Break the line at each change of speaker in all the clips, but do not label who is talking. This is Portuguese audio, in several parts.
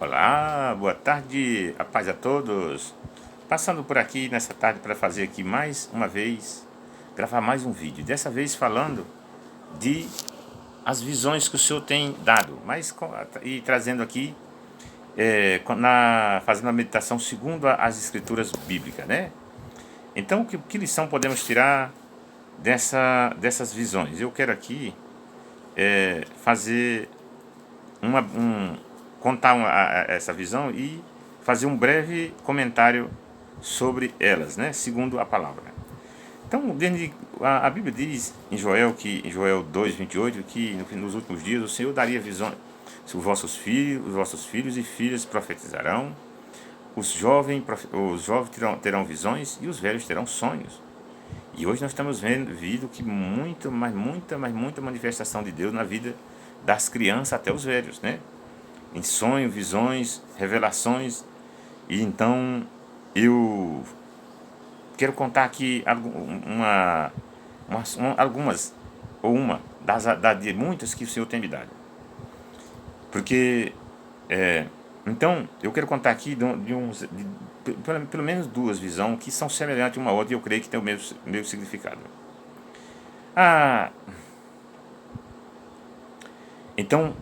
Olá, boa tarde, a paz a todos. Passando por aqui nessa tarde para fazer aqui mais uma vez, gravar mais um vídeo. Dessa vez falando de as visões que o Senhor tem dado, e trazendo aqui fazendo a meditação segundo as escrituras bíblicas, né? Então, que lição podemos tirar dessas visões? Eu quero aqui fazer uma, um, contar essa visão e fazer um breve comentário sobre elas, né? Segundo a palavra. Então, a Bíblia diz em Joel 2:28 que nos últimos dias o Senhor daria visões. Os vossos filhos e filhas profetizarão, os jovens terão visões e os velhos terão sonhos. E hoje nós estamos vendo que muita manifestação de Deus na vida das crianças até os velhos, né? Em sonhos, visões, revelações. E então eu quero contar aqui algumas, ou uma de muitas que o Senhor tem me dado. Porque, então, eu quero contar aqui pelo menos duas visões que são semelhantes uma à outra e eu creio que tem o mesmo significado. Ah, então,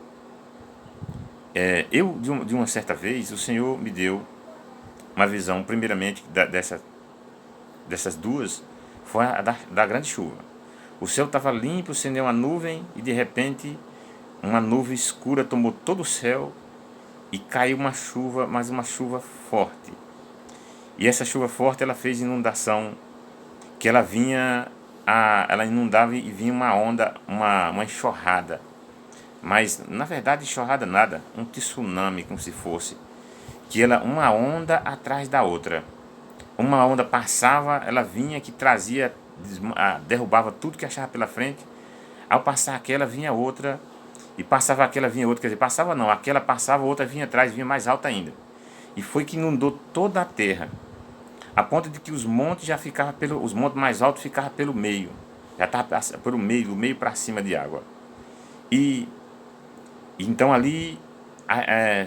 de uma certa vez, o Senhor me deu uma visão, primeiramente, dessas duas, foi a da grande chuva. O céu estava limpo, sem nenhuma nuvem, e de repente, uma nuvem escura tomou todo o céu e caiu uma chuva, mas uma chuva forte. E essa chuva forte, ela fez inundação, que ela inundava e vinha uma onda, uma enxurrada. Mas, na verdade, enxurrada nada, um tsunami, como se fosse, que ela, uma onda atrás da outra. Uma onda passava, ela vinha que trazia, derrubava tudo que achava pela frente. Ao passar aquela, vinha outra, e passava aquela, vinha outra. Quer dizer, passava não, aquela passava, outra vinha atrás, vinha mais alta ainda. E foi que inundou toda a terra, a ponto de que os montes já ficavam os montes mais altos ficavam pelo meio, já estava pelo meio, do meio para cima de água. E então ali a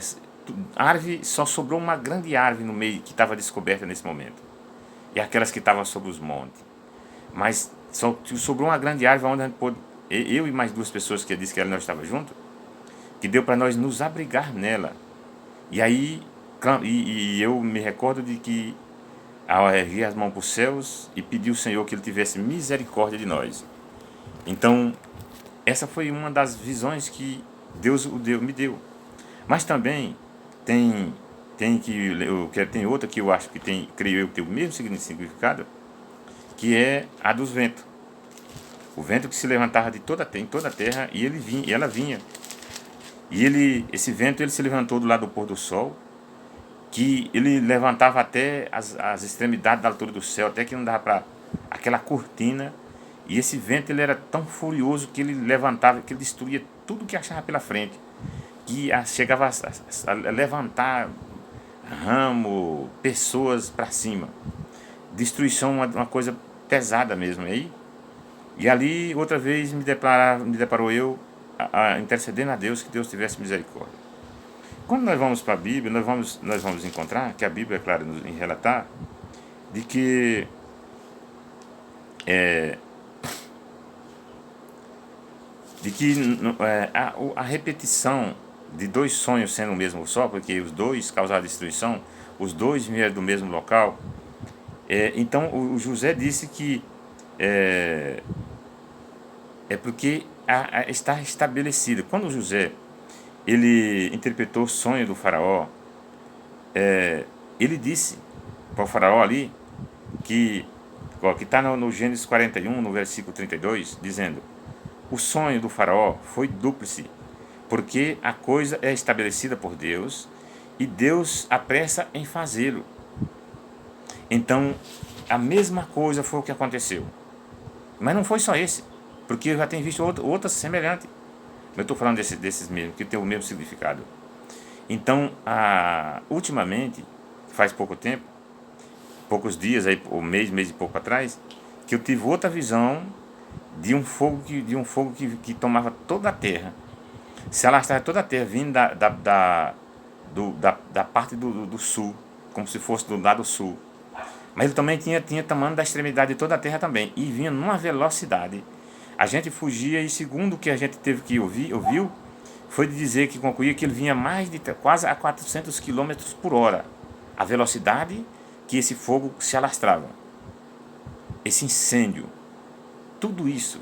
árvore, só sobrou uma grande árvore no meio que estava descoberta nesse momento. E aquelas que estavam sobre os montes. Mas só sobrou uma grande árvore onde a gente pôde, eu e mais duas pessoas que disse que nós estávamos juntos, que deu para nós nos abrigar nela. E aí eu me recordo de que ao erguer as mãos para os céus e pedir ao Senhor que Ele tivesse misericórdia de nós. Então, essa foi uma das visões que Deus me deu. Mas também tem tem outra que eu acho que tem, creio eu, que tem o mesmo significado, que é a dos ventos. O vento que se levantava em toda a terra e ela vinha. Esse vento ele se levantou do lado do pôr do sol, que ele levantava até as extremidades da altura do céu, até que não dava para aquela cortina. E esse vento ele era tão furioso que ele levantava, que ele destruía tudo que achava pela frente, que chegava a levantar ramo, pessoas para cima. Destruição, uma coisa pesada mesmo aí. E ali outra vez me deparou eu a intercedendo a Deus que Deus tivesse misericórdia. Quando nós vamos para a Bíblia, nós vamos encontrar que a Bíblia é clara em relatar de que a repetição de dois sonhos sendo o mesmo só, porque os dois causaram destruição, os dois vieram do mesmo local. Então o José disse que porque está estabelecido. Quando o José ele interpretou o sonho do faraó, ele disse para o faraó ali que está no Gênesis 41, no versículo 32, dizendo: o sonho do faraó foi dúplice, porque a coisa é estabelecida por Deus e Deus apressa em fazê-lo. Então, a mesma coisa foi o que aconteceu. Mas não foi só esse, porque eu já tenho visto outras semelhantes. Eu estou falando desses mesmos, que tem o mesmo significado. Então, ultimamente, faz pouco tempo, poucos dias, aí, ou mês e pouco atrás, que eu tive outra visão de um fogo que tomava toda a terra. Se alastrava toda a terra, vindo da parte do sul, como se fosse do lado sul. Mas ele também tinha tamanho da extremidade de toda a terra também, e vinha numa velocidade. A gente fugia, e segundo o que a gente teve que ouviu, foi de dizer que concluía que ele vinha mais de quase a 400 quilômetros por hora, a velocidade que esse fogo se alastrava. Esse incêndio, tudo isso,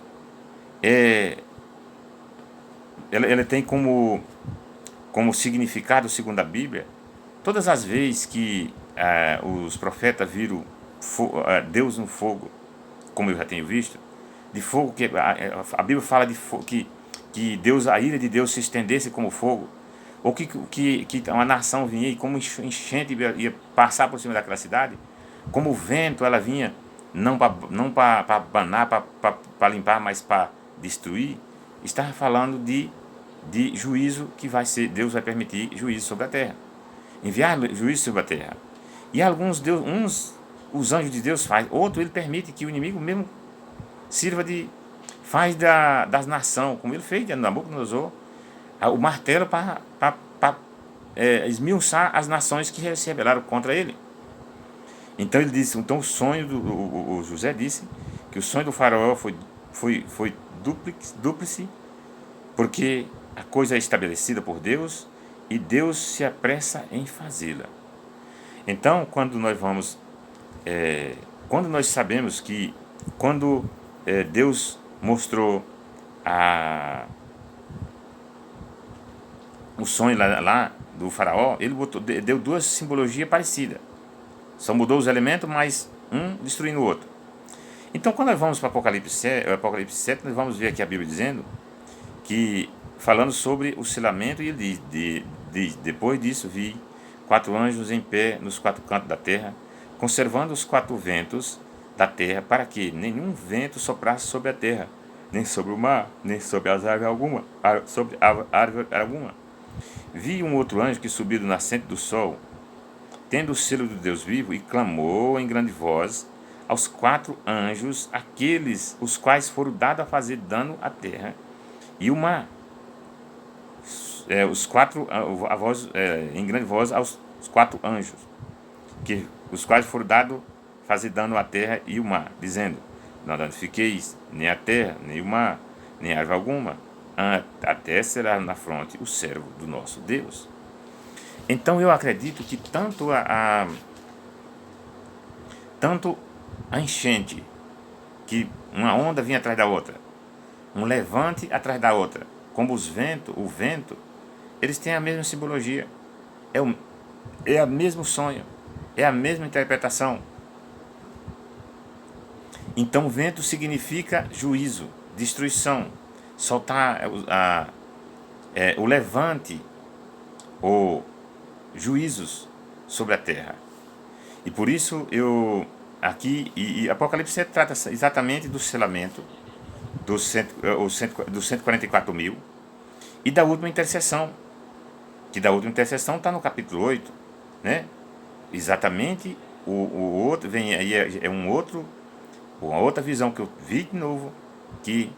ele tem como significado, segundo a Bíblia, todas as vezes que os profetas viram Deus no fogo, como eu já tenho visto, de fogo, que a Bíblia fala de fogo, que Deus, a ira de Deus se estendesse como fogo, ou que uma nação vinha e como enchente ia passar por cima daquela cidade, como o vento ela vinha, não para banar, para limpar, mas para destruir. Estava falando de juízo que vai ser, Deus vai permitir juízo sobre a terra, enviar juízo sobre a terra. E alguns os anjos de Deus faz, outro ele permite que o inimigo mesmo sirva faz das nações, como ele fez de Nabucodonosor, o martelo para esmiuçar as nações que se rebelaram contra ele. Então ele disse, então o sonho o José disse que o sonho do faraó foi dúplice, porque a coisa é estabelecida por Deus e Deus se apressa em fazê-la. Então, quando nós sabemos que quando Deus mostrou o sonho lá do faraó, ele deu duas simbologias parecidas. Só mudou os elementos, mas um destruindo o outro. Então, quando nós vamos para Apocalipse 7, nós vamos ver aqui a Bíblia dizendo que, falando sobre o selamento, e ele diz, depois disso vi 4 anjos em pé nos 4 cantos da terra, conservando os 4 ventos da terra, para que nenhum vento soprasse sobre a terra, nem sobre o mar, nem sobre as árvores alguma. Vi um outro anjo que subiu do nascente do sol, tendo o selo do Deus vivo, e clamou em grande voz aos 4 anjos, aqueles os quais foram dados a fazer dano à terra e o mar. Em grande voz aos 4 anjos, os quais foram dados a fazer dano à terra e o mar, dizendo: não danifiqueis nem a terra, nem o mar, nem árvore alguma, até será na fronte o servo do nosso Deus. Então eu acredito que tanto a enchente, que uma onda vinha atrás da outra, um levante atrás da outra, como o vento, eles têm a mesma simbologia, é o mesmo sonho, é a mesma interpretação. Então, vento significa juízo, destruição, soltar o levante ou juízos sobre a terra. E por isso e Apocalipse 7 trata exatamente do selamento dos 144 mil e da última intercessão, que da última intercessão está no capítulo 8, né? Exatamente, o outro vem aí, uma outra visão que eu vi de novo, que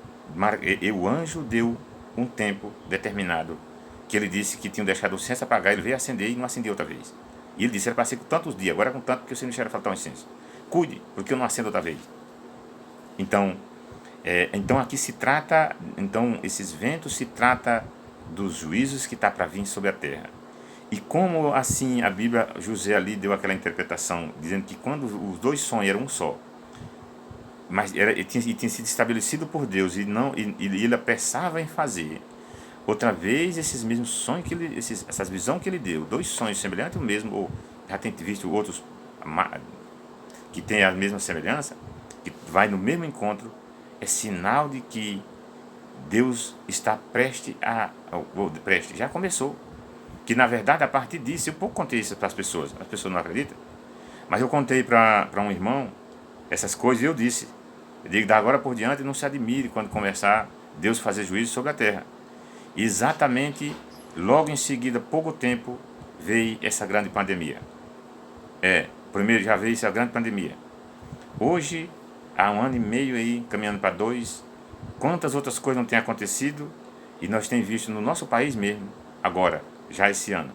o anjo deu um tempo determinado, que ele disse que tinham deixado o incenso apagar, ele veio acender e não acendeu outra vez. E ele disse, era para ser com tantos dias, agora com tanto, porque você não cheira a faltar um incenso. Cuide, porque eu não acendo outra vez. Então aqui se trata, esses ventos se trata dos juízos que está para vir sobre a terra. E como assim a Bíblia, José ali deu aquela interpretação, dizendo que quando os 2 sonhos eram um só, mas tinha sido estabelecido por Deus, e ele apressava em fazer, outra vez esses mesmos sonhos, essas visões que ele deu, 2 sonhos semelhantes, o mesmo, ou já tem visto outros que tem a mesma semelhança, que vai no mesmo encontro, é sinal de que Deus está prestes, já começou. Que na verdade, a partir disso, eu pouco contei isso para as pessoas não acreditam, mas eu contei para um irmão essas coisas e eu digo, da agora por diante, não se admire quando começar Deus fazer juízo sobre a terra. E exatamente, logo em seguida, pouco tempo, veio essa grande pandemia. Primeiro já veio essa grande pandemia. Hoje, há 1 ano e meio aí, caminhando para 2, quantas outras coisas não têm acontecido, e nós temos visto no nosso país mesmo, agora, já esse ano.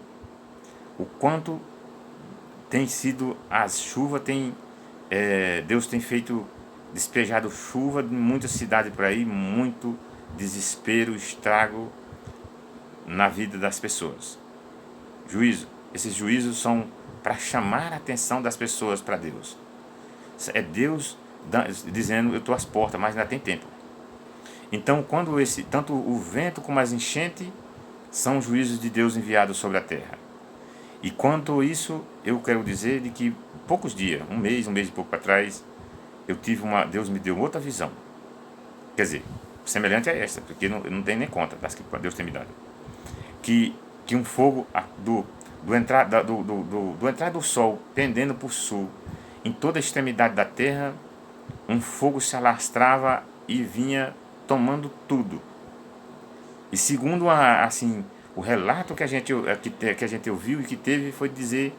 o quanto tem sido as chuvas, Deus tem feito, despejado chuva em muitas cidades por aí, muito desespero, estrago na vida das pessoas. Juízo. Esses juízos são para chamar a atenção das pessoas para Deus. É Deus dizendo, eu estou às portas, mas ainda tem tempo. Então, quando tanto o vento como as enchentes são juízos de Deus enviados sobre a terra. E quanto a isso, eu quero dizer de que poucos dias, um mês e pouco para trás, Deus me deu outra visão. Quer dizer, semelhante a esta, porque não tem nem conta das que Deus tem me dado. Que um fogo do entrar do sol pendendo para o sul, em toda a extremidade da terra, um fogo se alastrava e vinha tomando tudo. E segundo o relato que a gente ouviu e que teve, foi dizer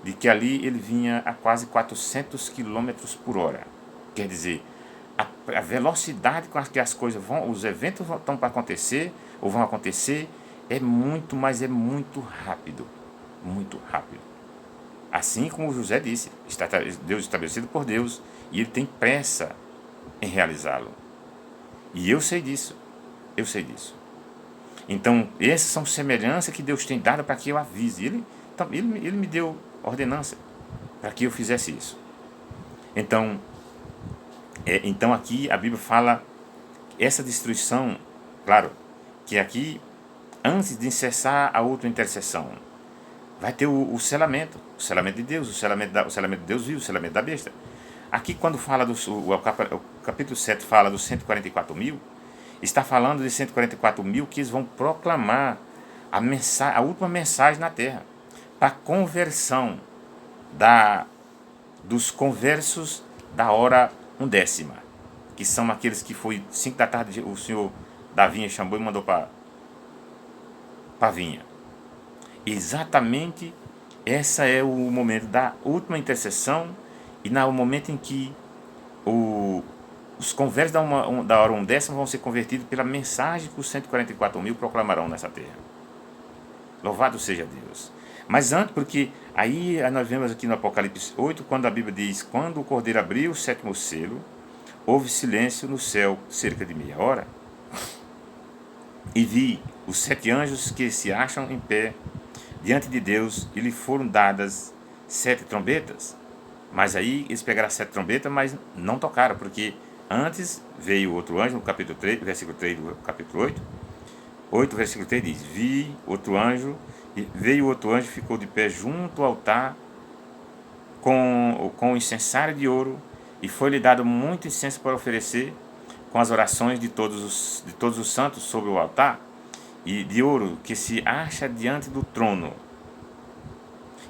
de que ali ele vinha a quase 400 quilômetros por hora. Quer dizer, a velocidade com que as coisas os eventos estão para acontecer, ou vão acontecer, mas é muito rápido. Muito rápido. Assim como José disse, Deus estabelecido por Deus, e ele tem pressa em realizá-lo. E eu sei disso. Então, essas são semelhanças que Deus tem dado para que eu avise. Ele me deu ordenança para que eu fizesse isso. Então aqui a Bíblia fala essa destruição, claro, que aqui, antes de cessar a outra intercessão, vai ter o selamento de Deus, o selamento de Deus vivo, o selamento da besta. Aqui, quando fala o capítulo 7 fala dos 144 mil, está falando de 144 mil que eles vão proclamar a última mensagem na terra, para a conversão dos conversos da hora 1/10, que são aqueles que foi 5 da tarde, o senhor da vinha chamou e mandou para a vinha. Exatamente, esse é o momento da última intercessão, e no momento em que os conversos da hora 1/10 vão ser convertidos pela mensagem que os 144 mil proclamarão nessa terra. Louvado seja Deus. Mas antes, porque aí nós vemos aqui no Apocalipse 8, quando a Bíblia diz, quando o Cordeiro abriu o 7º selo, houve silêncio no céu cerca de meia hora, e vi os 7 anjos que se acham em pé diante de Deus, e lhe foram dadas 7 trombetas. Mas aí eles pegaram as 7 trombetas, mas não tocaram, porque antes veio outro anjo, no capítulo 3, versículo 3 do capítulo 8, versículo 3 diz, vi outro anjo, e veio outro anjo, ficou de pé junto ao altar, com o incensário de ouro, e foi-lhe dado muito incenso para oferecer, com as orações de todos os santos sobre o altar, e de ouro que se acha diante do trono.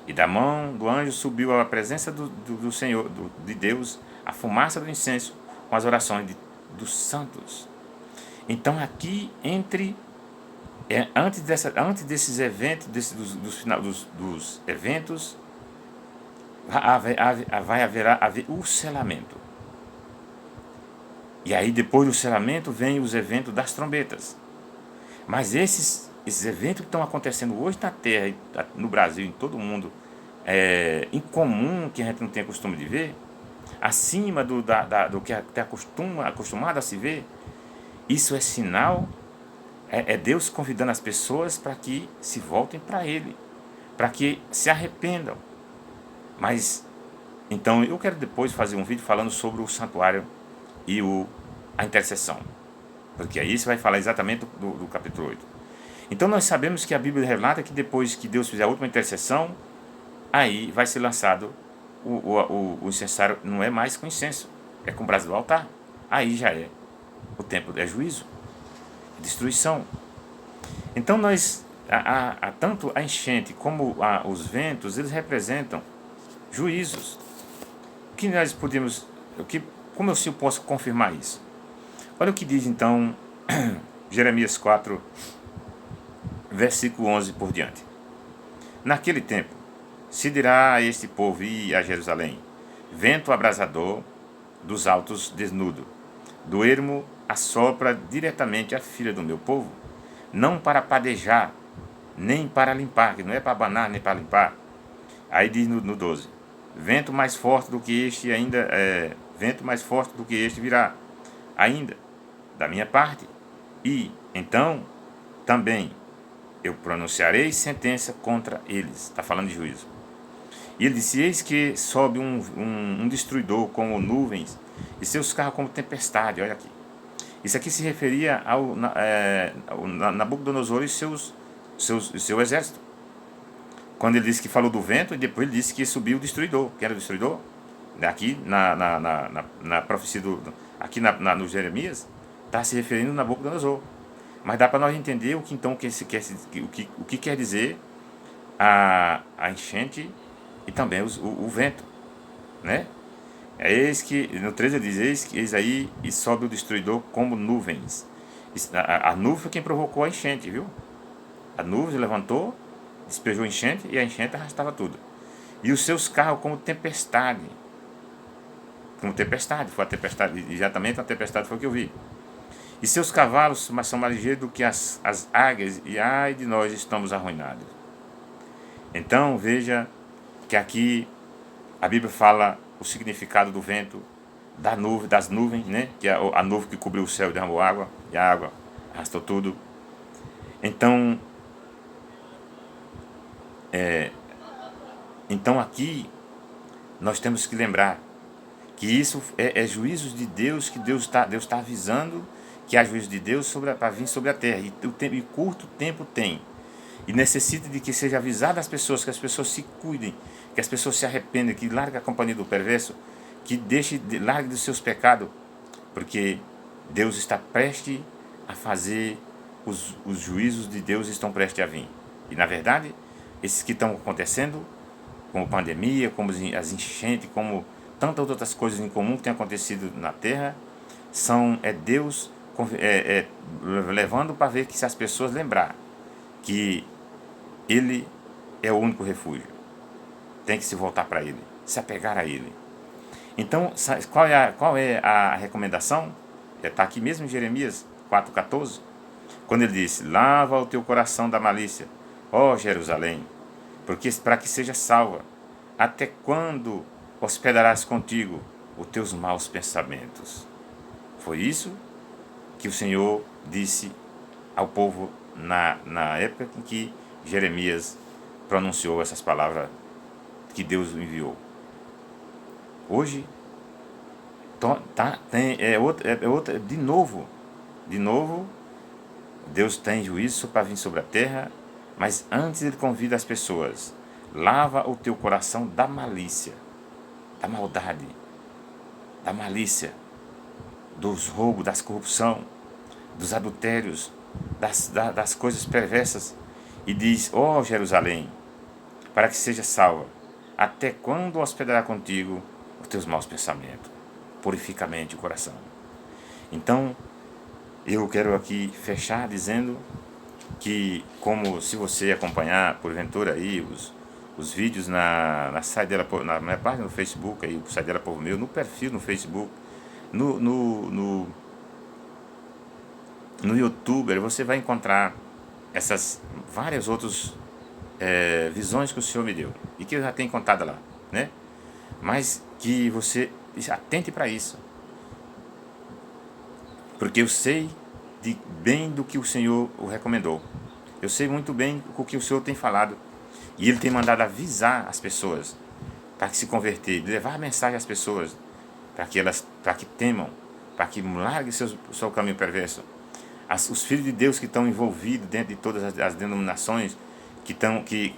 E da mão do anjo subiu à presença do Senhor, de Deus, a fumaça do incenso, com as orações dos santos. Então aqui, antes desses eventos, dos eventos, vai haver o selamento. E aí depois do selamento vem os eventos das trombetas. Mas esses eventos que estão acontecendo hoje na Terra, no Brasil, em todo o mundo, incomum, que a gente não tem costume de ver, acima do que está acostumado a se ver, isso é sinal, é Deus convidando as pessoas para que se voltem para Ele, para que se arrependam. Mas, então, eu quero depois fazer um vídeo falando sobre o santuário e a intercessão, porque aí você vai falar exatamente do capítulo 8. Então nós sabemos que a Bíblia relata que depois que Deus fizer a última intercessão, aí vai ser lançado o incensário, não é mais com incenso, é com o braço do altar. Aí já é o tempo é juízo, destruição. Então tanto a enchente como os ventos, eles representam juízos. Que nós podemos, como eu posso confirmar isso? Olha o que diz então Jeremias 4, versículo 11 por diante. Naquele tempo, se dirá a este povo e a Jerusalém, vento abrasador dos altos desnudo, do ermo assopra diretamente a filha do meu povo, não para padejar, nem para limpar, que não é para abanar nem para limpar. Aí diz no 12: vento mais forte do que este vento mais forte do que este virá, ainda, da minha parte, e então também eu pronunciarei sentença contra eles. Está falando de juízo. E ele disse: eis que sobe um destruidor como nuvens, e seus carros como tempestade. Olha aqui. Isso aqui se referia ao Nabucodonosor e seu exército. Quando ele disse que falou do vento, e depois ele disse que subiu o destruidor. Quem era o destruidor? Aqui na profecia aqui no Jeremias, está se referindo a Nabucodonosor. Mas dá para nós entender o que então o que quer dizer a enchente e também o vento, né? Eis que no 13 ele diz: eis aí e sobe o destruidor como nuvens. A nuvem foi quem provocou a enchente, viu? A nuvem se levantou, despejou a enchente e a enchente arrastava tudo. E os seus carros como tempestade. Como tempestade, foi a tempestade, exatamente a tempestade foi o que eu vi. E seus cavalos são mais ligeiros do que as águias, e ai de nós, estamos arruinados. Então veja que aqui a Bíblia fala o significado do vento, das nuvens, né? Que é a nuvem que cobriu o céu e derramou água, e a água arrastou tudo. Então, aqui nós temos que lembrar que isso é juízos de Deus, que Deus está avisando que há juízo de Deus para vir sobre a terra. E curto tempo tem. E necessita de que seja avisado às pessoas, que as pessoas se cuidem, que as pessoas se arrependem, que larguem a companhia do perverso, que largue dos seus pecados, porque Deus está prestes a fazer, os juízos de Deus estão prestes a vir. E na verdade, esses que estão acontecendo, como pandemia, como as enchentes, como tantas outras coisas em comum que têm acontecido na terra, Deus levando para ver que se as pessoas lembrar que Ele é o único refúgio, tem que se voltar para Ele, se apegar a Ele. Então, qual é a recomendação? Está aqui mesmo em Jeremias 4,14, quando ele disse: lava o teu coração da malícia, ó Jerusalém, porque para que seja salva. Até quando hospedarás contigo os teus maus pensamentos? Foi isso que o Senhor disse ao povo na época em que Jeremias pronunciou essas palavras que Deus enviou. Hoje de novo, Deus tem juízo para vir sobre a terra, mas antes ele convida as pessoas: lava o teu coração da malícia, da maldade, da malícia, dos roubos, das corrupção, dos adultérios, das coisas perversas, e diz: ó Jerusalém, para que seja salva, até quando hospedará contigo os teus maus pensamentos? Purifica a mente e o coração. Então, eu quero aqui fechar dizendo que, como se você acompanhar porventura aí os vídeos na Saideira, na minha página no Facebook, aí, o Saideira Povo Meu, no perfil no Facebook, no YouTube, você vai encontrar essas várias outras visões que o Senhor me deu e que eu já tenho contado lá, né? Mas que você atente para isso, porque eu sei bem do que o Senhor o recomendou. Eu sei muito bem o que o Senhor tem falado, e Ele tem mandado avisar as pessoas para que se converter, levar a mensagem às pessoas, para que temam, para que larguem o seu caminho perverso. Os filhos de Deus que estão envolvidos dentro de todas as denominações, que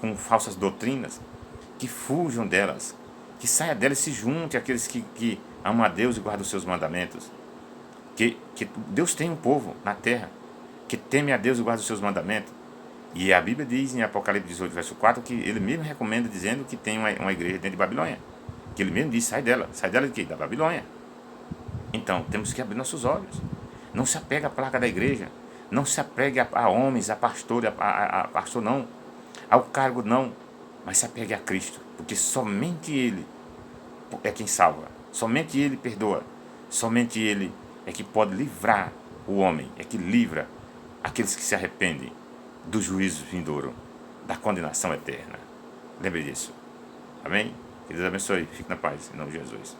com falsas doutrinas, que fujam delas, que saia delas e se junte àqueles que amam a Deus e guardam os seus mandamentos. Que Deus tem um povo na terra que teme a Deus e guarda os seus mandamentos. E a Bíblia diz em Apocalipse 18, verso 4, que ele mesmo recomenda, dizendo que tem uma igreja dentro de Babilônia. Que ele mesmo diz: sai dela de quê? Da Babilônia. Então, temos que abrir nossos olhos. Não se apega à placa da igreja. Não se apegue a homens, a pastor, a pastor não. Ao cargo não. Mas se apegue a Cristo. Porque somente Ele é quem salva. Somente Ele perdoa. Somente Ele é que pode livrar o homem. É que livra aqueles que se arrependem do juízo vindouro. da condenação eterna. Lembre disso. Amém? Que Deus abençoe. Fique na paz, em nome de Jesus.